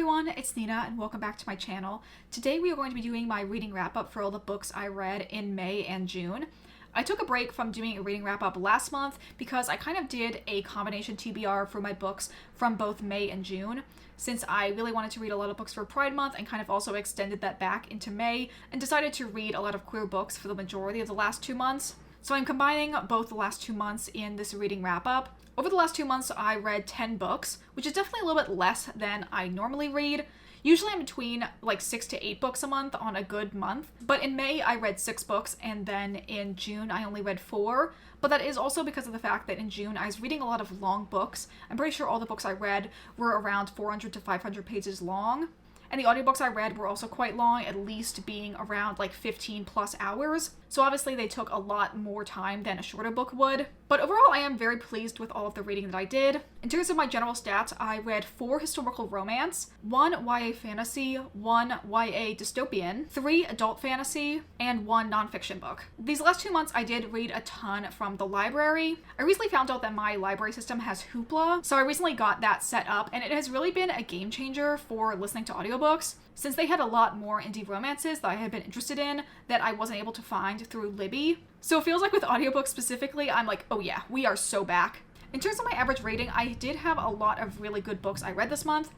everyone, it's Nina and welcome back to my channel. Today we are going to be doing my reading wrap-up for all the books I read in May and June. I took a break from doing a reading wrap-up last month because I kind of did a combination TBR for my books from both May and June, since I really wanted to read a lot of books for Pride Month and kind of also extended that back into May and decided to read a lot of queer books for the majority of the last 2 months. So I'm combining both the last 2 months in this reading wrap-up. Over the last 2 months, I read 10 books, which is definitely a little bit less than I normally read. Usually I'm between like 6 to 8 books a month on a good month. But in May, I read 6 books, and then in June, I only read 4. But that is also because of the fact that in June, I was reading a lot of long books. I'm pretty sure all the books I read were around 400 to 500 pages long. And the audiobooks I read were also quite long, at least being around like 15 plus hours. So obviously they took a lot more time than a shorter book would. But overall, I am very pleased with all of the reading that I did. In terms of my general stats, I read 4 historical romance, 1 YA fantasy, 1 YA dystopian, 3 adult fantasy, and 1 nonfiction book. These last 2 months, I did read a ton from the library. I recently found out that my library system has Hoopla, so I recently got that set up, and it has really been a game changer for listening to audiobooks, since they had a lot more indie romances that I had been interested in that I wasn't able to find through Libby. So it feels like with audiobooks specifically, I'm like, oh yeah, we are so back. In terms of my average rating, I did have a lot of really good books I read this month.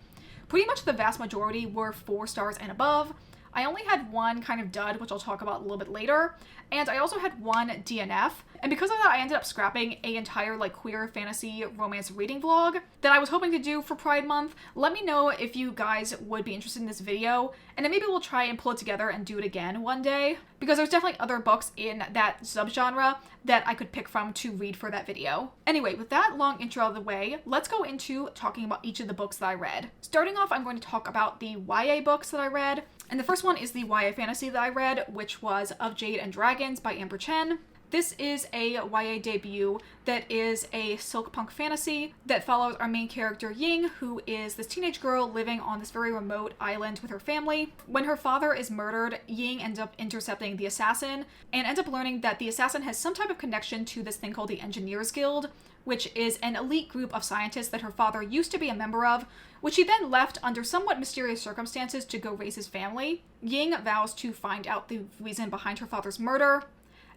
Pretty much the vast majority were 4 stars and above. I only had 1 kind of dud, which I'll talk about a little bit later, and I also had 1 DNF, and because of that I ended up scrapping an entire like queer fantasy romance reading vlog that I was hoping to do for Pride Month. Let me know if you guys would be interested in this video, and then maybe we'll try and pull it together and do it again one day, because there's definitely other books in that subgenre that I could pick from to read for that video. Anyway, with that long intro out of the way, let's go into talking about each of the books that I read. Starting off, I'm going to talk about the YA books that I read. And the first one is the YA fantasy that I read, which was Of Jade and Dragons by Amber Chen. This is a YA debut that is a silk punk fantasy that follows our main character Ying, who is this teenage girl living on this very remote island with her family. When her father is murdered, Ying ends up intercepting the assassin and ends up learning that the assassin has some type of connection to this thing called the Engineers Guild, which is an elite group of scientists that her father used to be a member of, which he then left under somewhat mysterious circumstances to go raise his family. Ying vows to find out the reason behind her father's murder,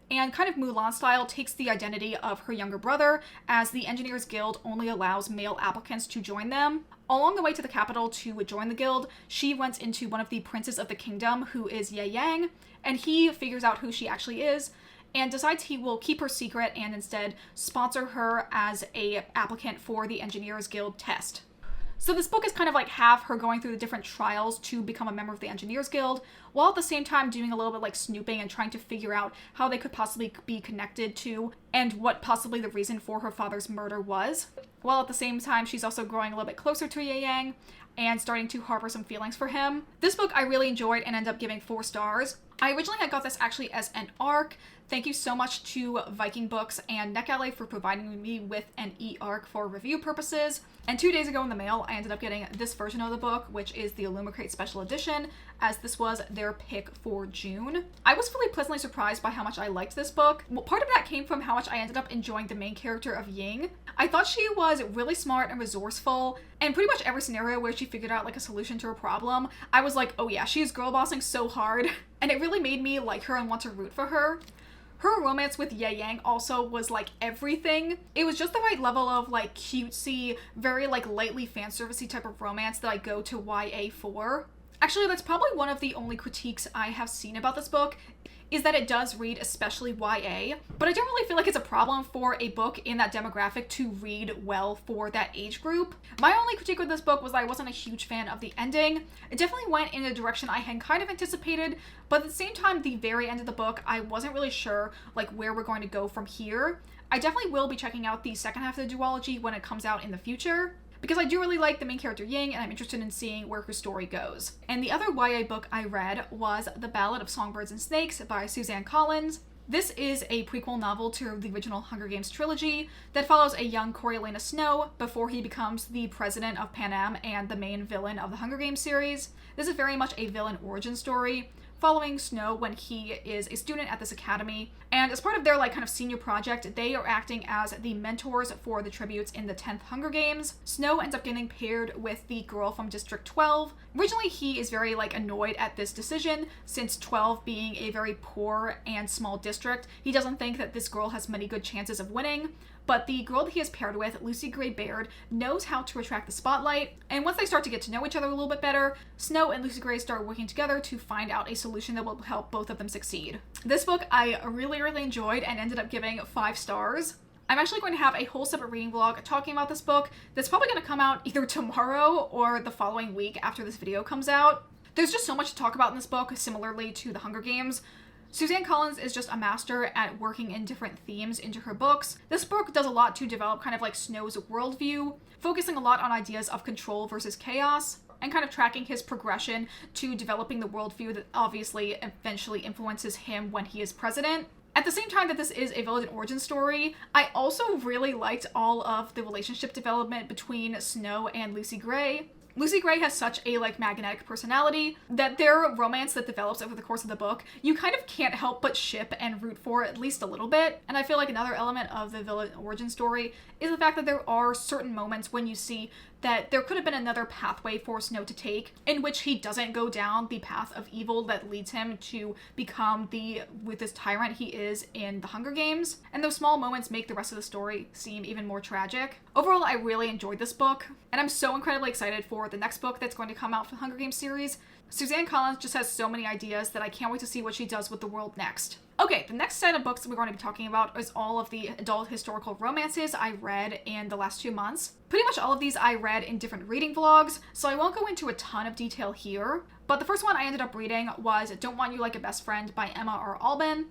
and kind of Mulan style takes the identity of her younger brother, as the Engineers Guild only allows male applicants to join them. Along the way to the capital to join the guild, she runs into one of the princes of the kingdom, who is Ye Yang, and he figures out who she actually is, and decides he will keep her secret and instead sponsor her as a applicant for the Engineers Guild test. So this book is kind of like half her going through the different trials to become a member of the Engineers Guild, while at the same time doing a little bit like snooping and trying to figure out how they could possibly be connected to and what possibly the reason for her father's murder was. While at the same time, she's also growing a little bit closer to Ye Yang and starting to harbor some feelings for him. This book I really enjoyed and ended up giving 4 stars. I originally had got this actually as an ARC. Thank you so much to Viking Books and NetGalley for providing me with an e-ARC for review purposes. And 2 days ago in the mail, I ended up getting this version of the book, which is the Illumicrate Special Edition, as this was their pick for June. I was really pleasantly surprised by how much I liked this book. Well, part of that came from how much I ended up enjoying the main character of Ying. I thought she was really smart and resourceful, and pretty much every scenario where she figured out like a solution to her problem, I was like, oh yeah, she's girl bossing so hard. And it really made me like her and want to root for her. Her romance with Ye Yang also was like everything. It was just the right level of like cutesy, very like lightly fanservice-y type of romance that I go to YA for. Actually, that's probably one of the only critiques I have seen about this book, is that it does read especially YA, but I don't really feel like it's a problem for a book in that demographic to read well for that age group. My only critique with this book was that I wasn't a huge fan of the ending. It definitely went in a direction I had kind of anticipated, but at the same time, the very end of the book, I wasn't really sure like where we're going to go from here. I definitely will be checking out the second half of the duology when it comes out in the future, because I do really like the main character Ying, and I'm interested in seeing where her story goes. And the other YA book I read was The Ballad of Songbirds and Snakes by Suzanne Collins. This is a prequel novel to the original Hunger Games trilogy that follows a young Coriolanus Snow before he becomes the president of Pan Am and the main villain of the Hunger Games series. This is very much a villain origin story, following Snow when he is a student at this academy. And as part of their like kind of senior project, they are acting as the mentors for the tributes in the 10th Hunger Games. Snow ends up getting paired with the girl from District 12. Originally, he is very like annoyed at this decision, since 12 being a very poor and small district. He doesn't think that this girl has many good chances of winning. But the girl that he is paired with, Lucy Gray Baird, knows how to attract the spotlight. And once they start to get to know each other a little bit better, Snow and Lucy Gray start working together to find out a solution that will help both of them succeed. This book I really enjoyed and ended up giving 5 stars. I'm actually going to have a whole separate reading vlog talking about this book that's probably going to come out either tomorrow or the following week after this video comes out. There's just so much to talk about in this book, similarly to The Hunger Games. Suzanne Collins is just a master at working in different themes into her books. This book does a lot to develop kind of like Snow's worldview, focusing a lot on ideas of control versus chaos, and kind of tracking his progression to developing the worldview that obviously eventually influences him when he is president. At the same time that this is a villain origin story, I also really liked all of the relationship development between Snow and Lucy Gray. Lucy Gray has such a like magnetic personality that their romance that develops over the course of the book, you kind of can't help but ship and root for at least a little bit. And I feel like another element of the villain origin story is the fact that there are certain moments when you see that there could have been another pathway for Snow to take in which he doesn't go down the path of evil that leads him to become with this tyrant he is in the Hunger Games. And those small moments make the rest of the story seem even more tragic. Overall, I really enjoyed this book, and I'm so incredibly excited for the next book that's going to come out for the Hunger Games series. Suzanne Collins just has so many ideas that I can't wait to see what she does with the world next. Okay, the next set of books that we're going to be talking about is all of the adult historical romances I read in the last 2 months. Pretty much all of these I read in different reading vlogs, so I won't go into a ton of detail here. But the first one I ended up reading was Don't Want You Like a Best Friend by Emma R. Albin.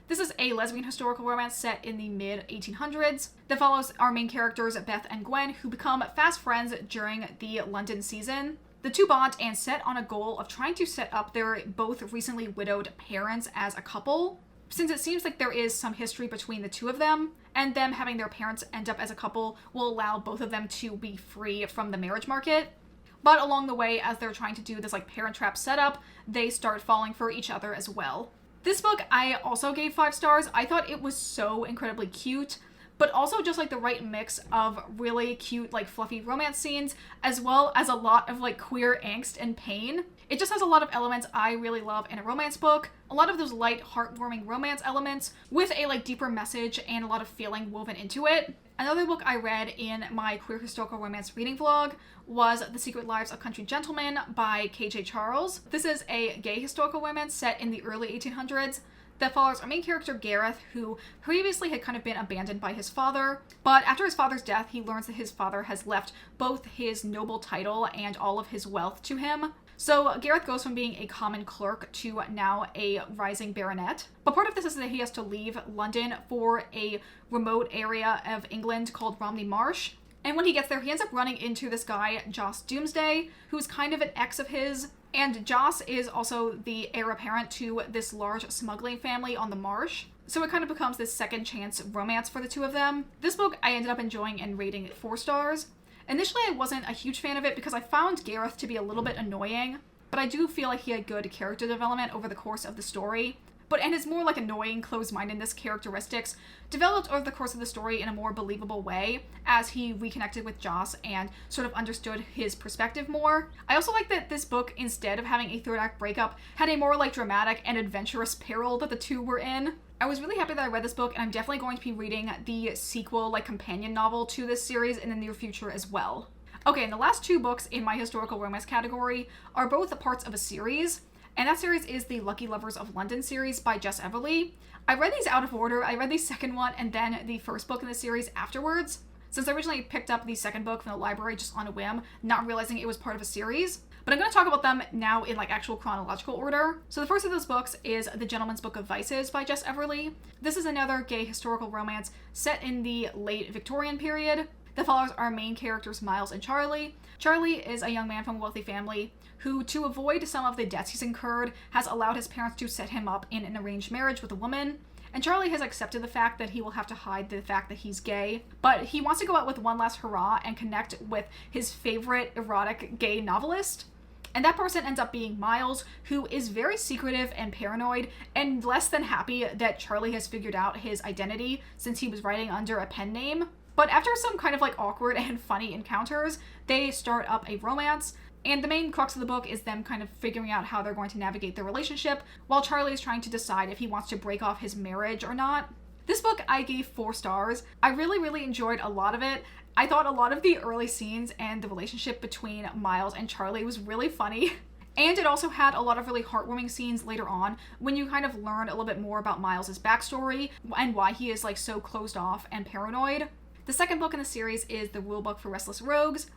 This is a lesbian historical romance set in the mid-1800s that follows our main characters Beth and Gwen, who become fast friends during the London season. The two bond and set on a goal of trying to set up their both recently widowed parents as a couple, since it seems like there is some history between the two of them, and them having their parents end up as a couple will allow both of them to be free from the marriage market. But along the way, as they're trying to do this like parent trap setup, they start falling for each other as well. This book I also gave 5 stars. I thought it was so incredibly cute, but also just like the right mix of really cute like fluffy romance scenes, as well as a lot of like queer angst and pain. It just has a lot of elements I really love in a romance book. A lot of those light, heartwarming romance elements with a like deeper message and a lot of feeling woven into it. Another book I read in my queer historical romance reading vlog was The Secret Lives of Country Gentlemen by KJ Charles. This is a gay historical romance set in the early 1800s that follows our main character Gareth, who previously had kind of been abandoned by his father, but after his father's death, he learns that his father has left both his noble title and all of his wealth to him. So Gareth goes from being a common clerk to now a rising baronet. But part of this is that he has to leave London for a remote area of England called Romney Marsh. And when he gets there, he ends up running into this guy, Joss Doomsday, who's kind of an ex of his. And Joss is also the heir apparent to this large smuggling family on the marsh. So it kind of becomes this second chance romance for the two of them. This book I ended up enjoying and rating it 4 stars. Initially, I wasn't a huge fan of it because I found Gareth to be a little bit annoying, but I do feel like he had good character development over the course of the story. And his more like annoying closed-mindedness characteristics developed over the course of the story in a more believable way as he reconnected with Joss and sort of understood his perspective more. I also like that this book, instead of having a third act breakup, had a more like dramatic and adventurous peril that the two were in. I was really happy that I read this book, and I'm definitely going to be reading the sequel, like companion novel to this series in the near future as well. Okay, and the last 2 books in my historical romance category are both parts of a series. And that series is the Lucky Lovers of London series by Jess Everly. I read these out of order. I read the second one and then the first book in the series afterwards, since I originally picked up the second book from the library just on a whim, not realizing it was part of a series. But I'm going to talk about them now in like actual chronological order. So the first of those books is The Gentleman's Book of Vices by Jess Everly. This is another gay historical romance set in the late Victorian period that follows our main characters Miles and Charlie. Charlie is a young man from a wealthy family who, to avoid some of the debts he's incurred, has allowed his parents to set him up in an arranged marriage with a woman. And Charlie has accepted the fact that he will have to hide the fact that he's gay, but he wants to go out with one last hurrah and connect with his favorite erotic gay novelist. And that person ends up being Miles, who is very secretive and paranoid and less than happy that Charlie has figured out his identity since he was writing under a pen name. But after some kind of like awkward and funny encounters, they start up a romance. And the main crux of the book is them kind of figuring out how they're going to navigate their relationship while Charlie is trying to decide if he wants to break off his marriage or not. This book I gave 4 stars. I really enjoyed a lot of it. I thought a lot of the early scenes and the relationship between Miles and Charlie was really funny. And it also had a lot of really heartwarming scenes later on when you kind of learn a little bit more about Miles' backstory and why he is like so closed off and paranoid. The second book in the series is the rulebook for Restless Rogues.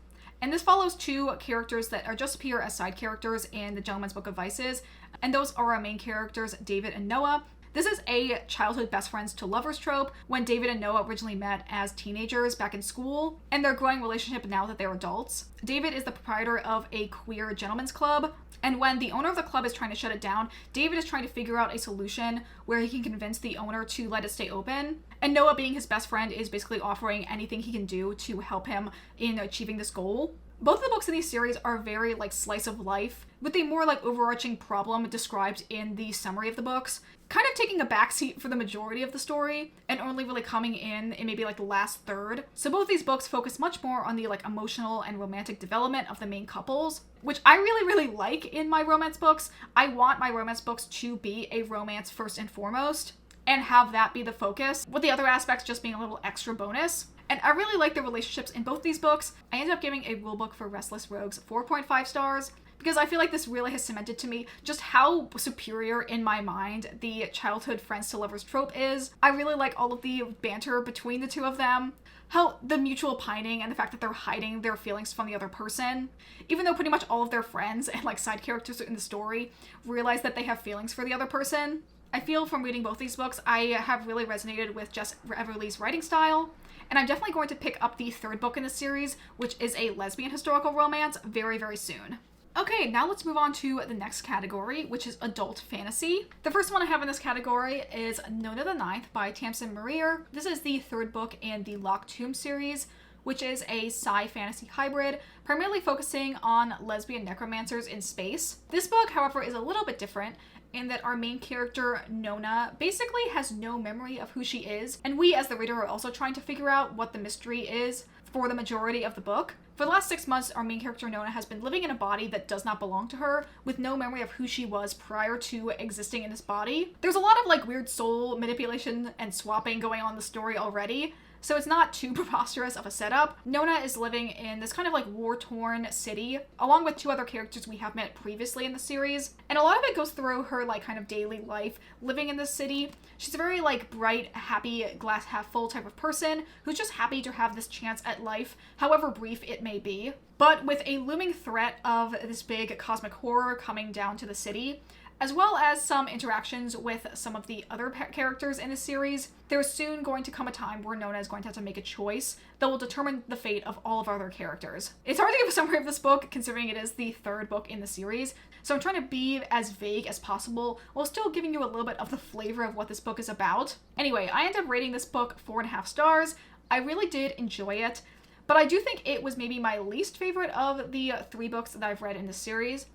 And this follows 2 characters that are just appear as side characters in the Gentleman's Book of Vices. And those are our main characters, David and Noah. This is a childhood best friends to lovers trope when David and Noah originally met as teenagers back in school and their growing relationship now that they're adults. David is the proprietor of a queer gentleman's club, and when the owner of the club is trying to shut it down, David is trying to figure out a solution where he can convince the owner to let it stay open. And Noah, being his best friend, is basically offering anything he can do to help him in achieving this goal. Both of the books in these series are very like slice of life, with a more like overarching problem described in the summary of the books, kind of taking a backseat for the majority of the story and only really coming in maybe like the last third. So both these books focus much more on the like emotional and romantic development of the main couples, which I really like in my romance books. I want my romance books to be a romance first and foremost and have that be the focus, with the other aspects just being a little extra bonus. And I really like the relationships in both these books. I ended up giving a rulebook for Restless Rogues 4.5 stars because I feel like this really has cemented to me just how superior in my mind the childhood friends to lovers trope is. I really like all of the banter between the 2 of them, how the mutual pining and the fact that they're hiding their feelings from the other person, even though pretty much all of their friends and like side characters in the story realize that they have feelings for the other person. I feel from reading both these books, I have really resonated with Jess Everly's writing style. And I'm definitely going to pick up the 3rd book in the series, which is a lesbian historical romance, very soon. Okay, now let's move on to the next category, which is adult fantasy. The first one I have in this category is Nona the Ninth by Tamsin Muir. This is the 3rd book in the Locked Tomb series, which is a sci-fantasy hybrid, primarily focusing on lesbian necromancers in space. This book, however, is a little bit different in that our main character, Nona, basically has no memory of who she is, and we as the reader are also trying to figure out what the mystery is for the majority of the book. For the last 6 months, our main character, Nona, has been living in a body that does not belong to her, with no memory of who she was prior to existing in this body. There's a lot of like weird soul manipulation and swapping going on in the story already, so it's not too preposterous of a setup. Nona is living in this kind of like war-torn city, along with 2 other characters we have met previously in the series. And a lot of it goes through her like kind of daily life living in this city. She's a very like bright, happy, glass half full type of person who's just happy to have this chance at life, however brief it may be. But with a looming threat of this big cosmic horror coming down to the city, as well as some interactions with some of the other characters in the series, there's soon going to come a time where Nona is going to have to make a choice that will determine the fate of all of our other characters. It's hard to give a summary of this book, considering it is the 3rd book in the series, so I'm trying to be as vague as possible while still giving you a little bit of the flavor of what this book is about. Anyway, I ended up rating this book 4.5 stars. I really did enjoy it, but I do think it was maybe my least favorite of the 3 books that I've read in this series.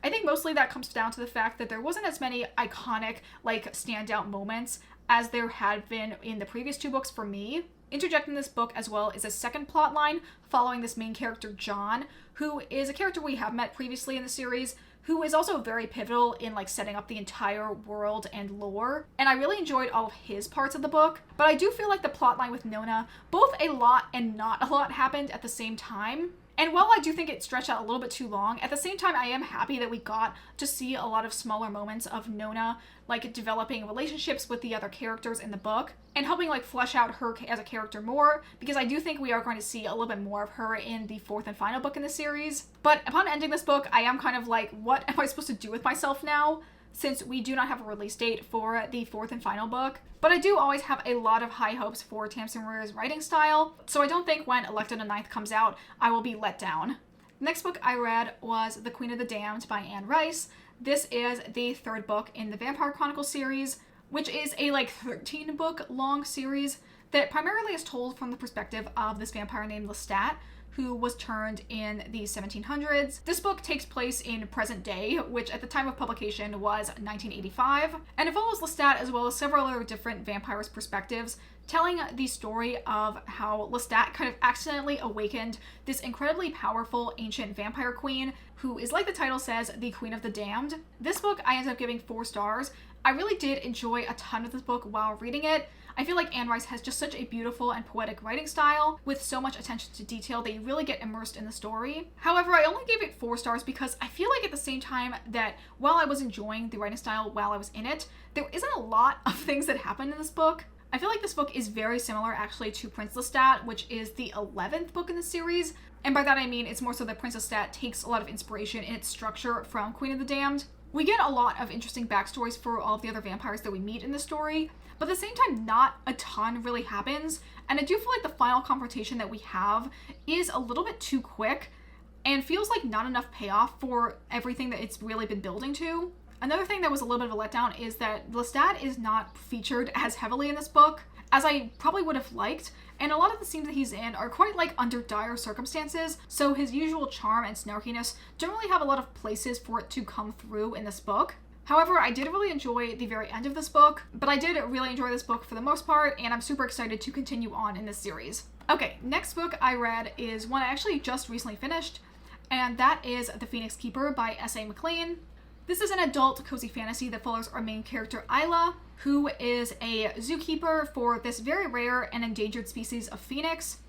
I think mostly that comes down to the fact that there wasn't as many iconic, like, standout moments as there had been in the previous 2 books for me. Interjecting this book as well is a second plot line following this main character, John, who is a character we have met previously in the series, who is also very pivotal in like setting up the entire world and lore. And I really enjoyed all of his parts of the book, but I do feel like the plotline with Nona, both a lot and not a lot happened at the same time. And while I do think it stretched out a little bit too long, at the same time I am happy that we got to see a lot of smaller moments of Nona like developing relationships with the other characters in the book and helping like flesh out her as a character more, because I do think we are going to see a little bit more of her in the 4th and final book in the series. But upon ending this book, I am kind of like, what am I supposed to do with myself now? Since we do not have a release date for the 4th and final book. But I do always have a lot of high hopes for Tamsin Muir's writing style, so I don't think when Nona the Ninth comes out, I will be let down. The next book I read was The Queen of the Damned by Anne Rice. This is the 3rd book in the Vampire Chronicles series, which is a like 13-book long series that primarily is told from the perspective of this vampire named Lestat, who was turned in the 1700s. This book takes place in present day, which at the time of publication was 1985, and it follows Lestat as well as several other different vampires' perspectives, telling the story of how Lestat kind of accidentally awakened this incredibly powerful ancient vampire queen who is, like the title says, the Queen of the Damned. This book I ended up giving 4 stars. I really did enjoy a ton of this book while reading it. I feel like Anne Rice has just such a beautiful and poetic writing style with so much attention to detail that you really get immersed in the story. However, I only gave it 4 stars because I feel like at the same time that while I was enjoying the writing style while I was in it, there isn't a lot of things that happen in this book. I feel like this book is very similar actually to Prince Lestat, which is the 11th book in the series. And by that I mean it's more so that Prince Lestat takes a lot of inspiration in its structure from Queen of the Damned. We get a lot of interesting backstories for all of the other vampires that we meet in the story, but at the same time, not a ton really happens. And I do feel like the final confrontation that we have is a little bit too quick and feels like not enough payoff for everything that it's really been building to. Another thing that was a little bit of a letdown is that Lestat is not featured as heavily in this book as I probably would have liked, and a lot of the scenes that he's in are quite like under dire circumstances, so his usual charm and snarkiness don't really have a lot of places for it to come through in this book. However, I did really enjoy the very end of this book, but I did really enjoy this book for the most part, and I'm super excited to continue on in this series. Okay, next book I read is one I actually just recently finished, and that is The Phoenix Keeper by S.A. McLean. This is an adult cozy fantasy that follows our main character Isla, who is a zookeeper for this very rare and endangered species of phoenix.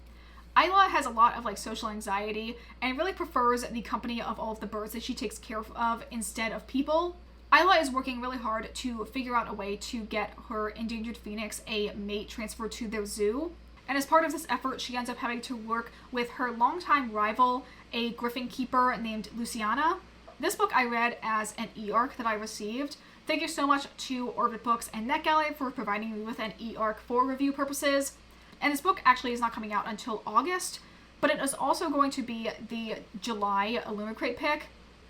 Isla has a lot of social anxiety and really prefers the company of all of the birds that she takes care of instead of people. Isla is working really hard to figure out a way to get her endangered phoenix a mate transferred to their zoo. And as part of this effort, she ends up having to work with her longtime rival, a griffin keeper named Luciana. This book I read as an e-arc that I received. Thank you so much to Orbit Books and NetGalley for providing me with an e-arc for review purposes. And this book actually is not coming out until August, but it is also going to be the July Illumicrate pick.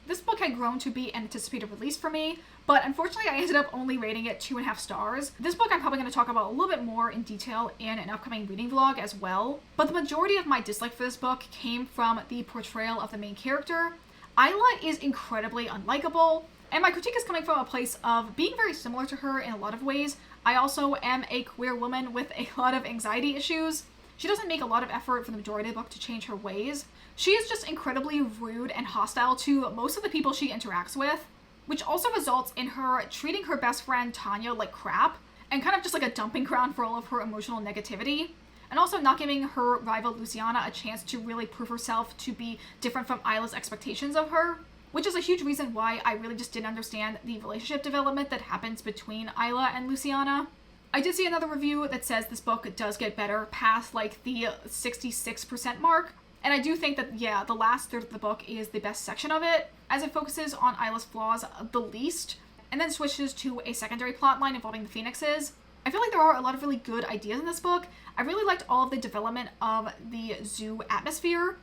This book had grown to be an anticipated release for me, but unfortunately I ended up only rating it 2.5 stars. This book I'm probably going to talk about a little bit more in detail in an upcoming reading vlog as well, but the majority of my dislike for this book came from the portrayal of the main character. Isla is incredibly unlikable, and my critique is coming from a place of being very similar to her in a lot of ways. I also am a queer woman with a lot of anxiety issues. She doesn't make a lot of effort for the majority of the book to change her ways. She is just incredibly rude and hostile to most of the people she interacts with, which also results in her treating her best friend Tanya like crap, and kind of just like a dumping ground for all of her emotional negativity. And also not giving her rival Luciana a chance to really prove herself to be different from Isla's expectations of her, which is a huge reason why I really just didn't understand the relationship development that happens between Isla and Luciana. I did see another review that says this book does get better past the 66% mark, and I do think that, yeah, the last third of the book is the best section of it, as it focuses on Isla's flaws the least, and then switches to a secondary plotline involving the Phoenixes. I feel like there are a lot of really good ideas in this book. I really liked all of the development of the zoo atmosphere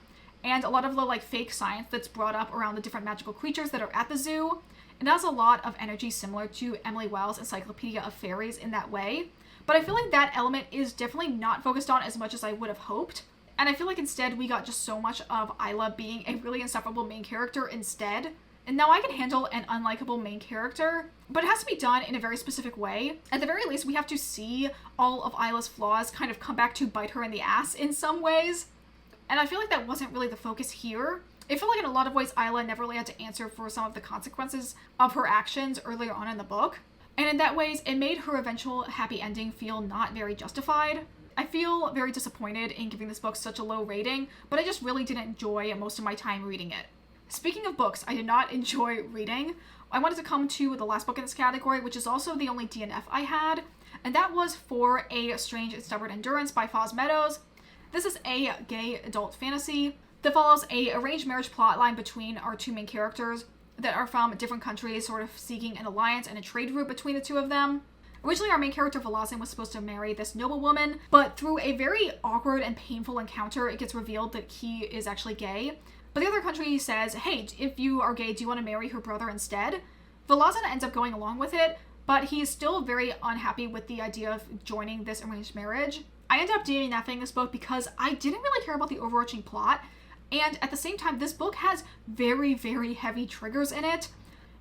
and a lot of the fake science that's brought up around the different magical creatures that are at the zoo. It has a lot of energy similar to Emily Wild's Encyclopedia of Fairies in that way, but I feel like that element is definitely not focused on as much as I would have hoped. And I feel like instead we got just so much of Isla being a really insufferable main character instead. And now I can handle an unlikable main character, but it has to be done in a very specific way. At the very least, we have to see all of Isla's flaws kind of come back to bite her in the ass in some ways. And I feel like that wasn't really the focus here. I feel like in a lot of ways, Isla never really had to answer for some of the consequences of her actions earlier on in the book. And in that ways, it made her eventual happy ending feel not very justified. I feel very disappointed in giving this book such a low rating, but I just really didn't enjoy most of my time reading it. Speaking of books I did not enjoy reading, I wanted to come to the last book in this category, which is also the only DNF I had, and that was For a Strange and Stubborn Endurance by Foz Meadows. This is a gay adult fantasy that follows a arranged marriage plotline between our two main characters that are from different countries, sort of seeking an alliance and a trade route between the two of them. Originally, our main character Velazin was supposed to marry this noblewoman, but through a very awkward and painful encounter, it gets revealed that he is actually gay. But the other country says, hey, if you are gay, do you want to marry her brother instead? Velazin ends up going along with it, but he's still very unhappy with the idea of joining this arranged marriage. I ended up DNFing this book because I didn't really care about the overarching plot, And at the same time, this book has very, very heavy triggers in it.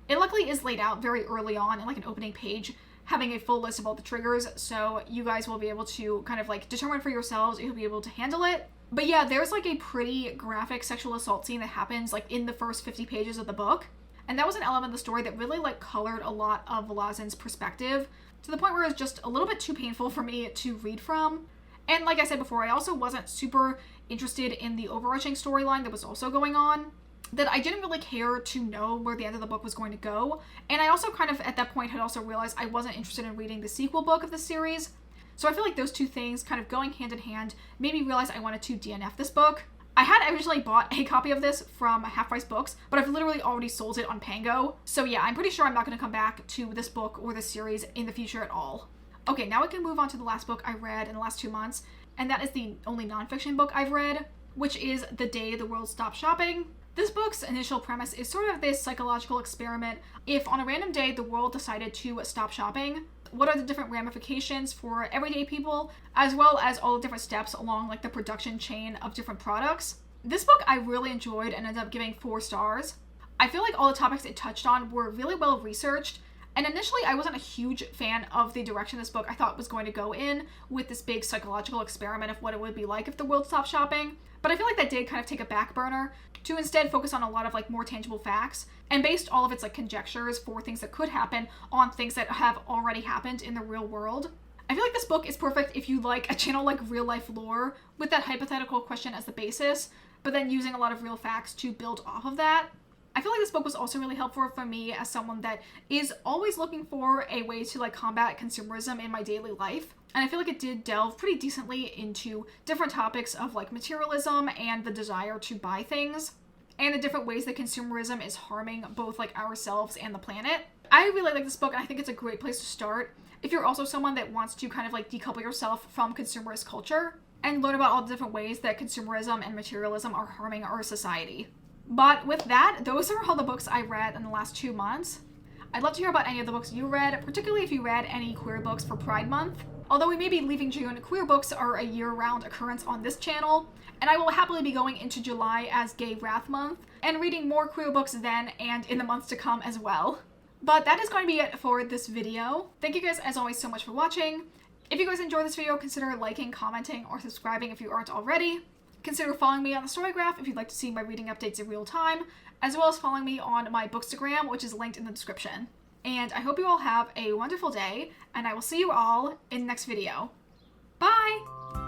It luckily is laid out very early on in like an opening page, having a full list of all the triggers, so you guys will be able to kind of like determine for yourselves if you'll be able to handle it. But yeah, there's like a pretty graphic sexual assault scene that happens like in the first 50 pages of the book. And that was an element of the story that really like colored a lot of Lazin's perspective to the point where it was just a little bit too painful for me to read from. And like I said before, I also wasn't super interested in the overarching storyline that was also going on, that I didn't really care to know where the end of the book was going to go. And I also kind of at that point had also realized I wasn't interested in reading the sequel book of the series. So I feel like those two things kind of going hand in hand made me realize I wanted to DNF this book. I had originally bought a copy of this from Half Price Books, but I've literally already sold it on Pango. So yeah, I'm pretty sure I'm not going to come back to this book or this series in the future at all. Okay, now we can move on to the last book I read in the last 2 months, and that is the only nonfiction book I've read, which is The Day the World Stopped Shopping. This book's initial premise is sort of this psychological experiment. If on a random day the world decided to stop shopping, what are the different ramifications for everyday people, as well as all the different steps along like the production chain of different products. This book I really enjoyed and ended up giving 4 stars. I feel like all the topics it touched on were really well researched, and initially I wasn't a huge fan of the direction this book I thought was going to go in with this big psychological experiment of what it would be like if the world stopped shopping. But I feel like that did kind of take a back burner to instead focus on a lot of like more tangible facts and based all of its like conjectures for things that could happen on things that have already happened in the real world. I feel like this book is perfect if you like a channel like real life lore with that hypothetical question as the basis, but then using a lot of real facts to build off of that. I feel like this book was also really helpful for me as someone that is always looking for a way to like combat consumerism in my daily life. And I feel like it did delve pretty decently into different topics of like materialism and the desire to buy things and the different ways that consumerism is harming both like ourselves and the planet. I really like this book, and I think it's a great place to start if you're also someone that wants to kind of like decouple yourself from consumerist culture and learn about all the different ways that consumerism and materialism are harming our society. But with that, those are all the books I read in the last 2 months. I'd love to hear about any of the books you read, particularly if you read any queer books for Pride Month. Although we may be leaving June, queer books are a year-round occurrence on this channel, and I will happily be going into July as Gay Wrath Month and reading more queer books then and in the months to come as well. But that is going to be it for this video. Thank you guys as always so much for watching. If you guys enjoyed this video, consider liking, commenting, or subscribing if you aren't already. Consider following me on the Storygraph if you'd like to see my reading updates in real time, as well as following me on my Bookstagram, which is linked in the description. And I hope you all have a wonderful day, and I will see you all in the next video. Bye!